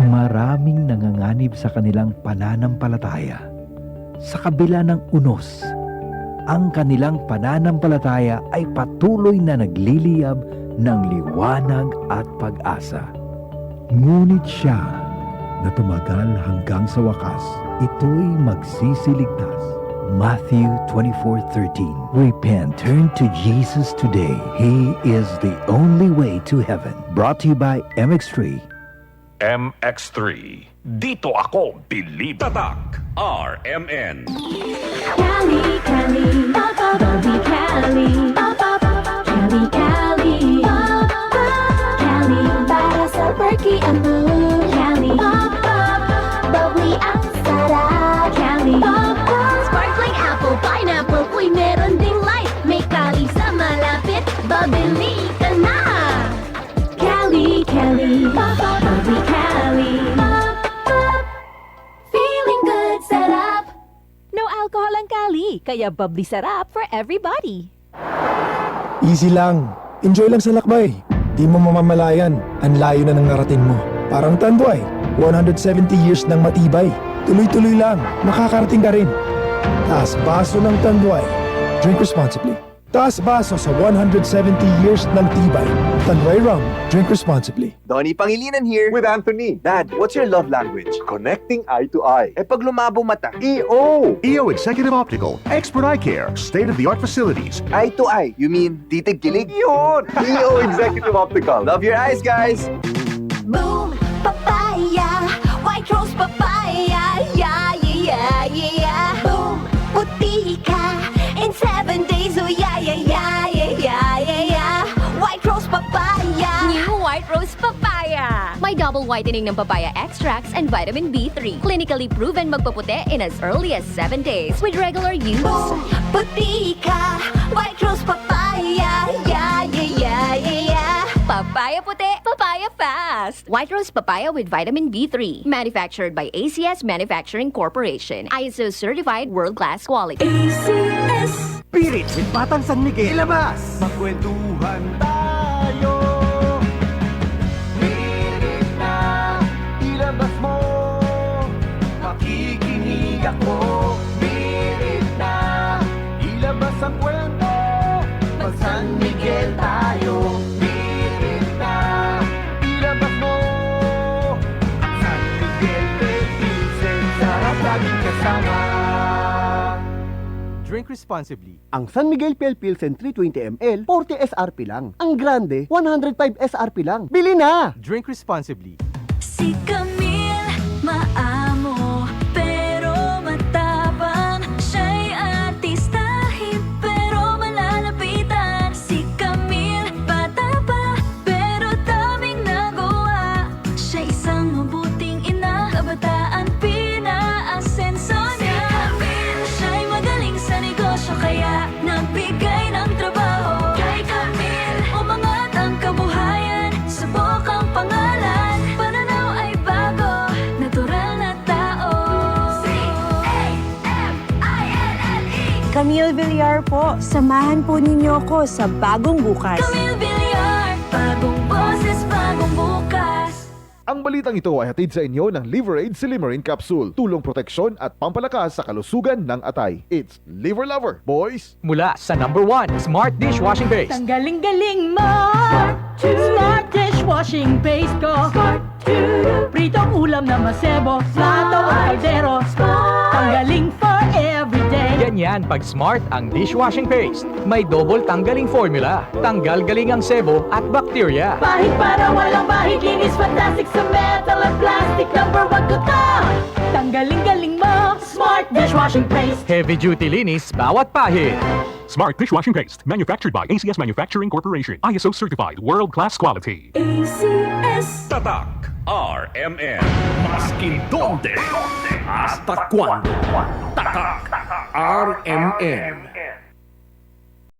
Maraming nanganganib sa kanilang pananampalataya. Sa kabila ng unos, ang kanilang pananampalataya ay patuloy na nagliliyab ng liwanag at pag-asa. Ngunit siya na tumagal hanggang sa wakas, ito'y magsisiligtas. Matthew 24:13. Repent, turn to Jesus today. He is the only way to heaven. Brought to you by MX3. MX3. Dito ako, believe. Tatak, RMN. Cali, Cali, Bobby Cali, Cali, Cali, Cali, para sa perky ang mood. Cali, bubbly ang sarap. Cali, sparkling apple, pineapple, uy meron ding light. May Cali sa malapit, babili ka na. Cali, Cali, bubbly Cali, feeling good, sarap. No alcohol ang Cali, kaya bubbly sarap for everybody. Easy lang. Enjoy lang sa lakbay. Di mo mamamalayan, ang layo na ng narating mo. Parang Tanduay, 170 years ng matibay. Tuloy-tuloy lang, makakarating ka rin. Taas baso ng Tanduay. Drink responsibly. Taas baso sa 170 years ng tibay. Tanduay Rum. Drink responsibly. Donnie Pangilinan here. With Anthony. Dad, what's your love language? Connecting eye to eye. Eh pag lumabo mata, EO Executive Optical, expert eye care, state-of-the-art facilities. eye to eye, you mean titig kilig? Yun! EO Executive Optical. Love your eyes, guys! Boom, papaya, white rose papaya, yeah, yeah, yeah, yeah. Boom, puti ka in 7 days, oh yeah, yeah, yeah, yeah, yeah, yeah, yeah. White rose papaya. New White Rose Papaya! May double whitening ng papaya extracts and vitamin B3. Clinically proven magpaputi in as early as 7 days with regular use. Boom, puti ka, white rose papaya, yeah, yeah, yeah, yeah, yeah. Papaya puti, papaya fast! White Rose Papaya with vitamin B3. Manufactured by ACS Manufacturing Corporation. ISO certified world-class quality. ACS. Spirit with Batang San Miguel. Ilabas! Magkwentuhan tayo. Pilit na ilabas mo. Makikinig ako. Pilit na ilabas ang kwento. Mag San Miguel tayo. Pilit na ilabas mo. San Miguel, Pilsen, sarap laging kasama. Drink responsibly. Ang San Miguel Pale Pilsen 320 ml, 40 SRP lang. Ang Grande, 105 SRP lang. Bili na! Drink responsibly. Si Camille, maamo, pero matapang. Siya'y artistahin, pero malalapitan. Si Camille, bata pa, pero daming nagawa. Siya isang mabuting ina, kabataan pinaasenso niya. Si Camille, siya'y magaling sa negosyo, kaya nagbigay ng trabaho. Kay Camille, umangat ang kabuhayan, subok ang pangalan. Pananaw ay bago, natural na tao. C-A-M-I-L-L-E Camille Villar po, samahan po ninyo ko sa bagong bukas. Camille Villar, bagong boses, bagong bukas. Ang balitang ito ay hatid sa inyo ng Liver Aid Silimarin Capsule. Tulong proteksyon at pampalakas sa kalusugan ng atay. It's Liver Lover, boys! Mula sa #1 Smart Dishwashing Base. Ang galing-galing mo! Smart dishwashing base ko. Pritong ulam na masebo, plato o kaldero. Tanggaling for everyday. Ganyan pag Smart ang dishwashing paste. May double tanggaling formula. Tanggal galing ang sebo at bakterya. Bahid para walang bahid, linis fantastic sa metal at plastic. #1 ko to! Tanggaling-galing mo, Smart dishwashing paste. Heavy duty linis bawat pahid. Smart Dishwashing Paste. Manufactured by ACS Manufacturing Corporation. ISO certified world-class quality. ACS. Tatak, RMN. Maskin donde, hasta cuando. Tatak, RMN.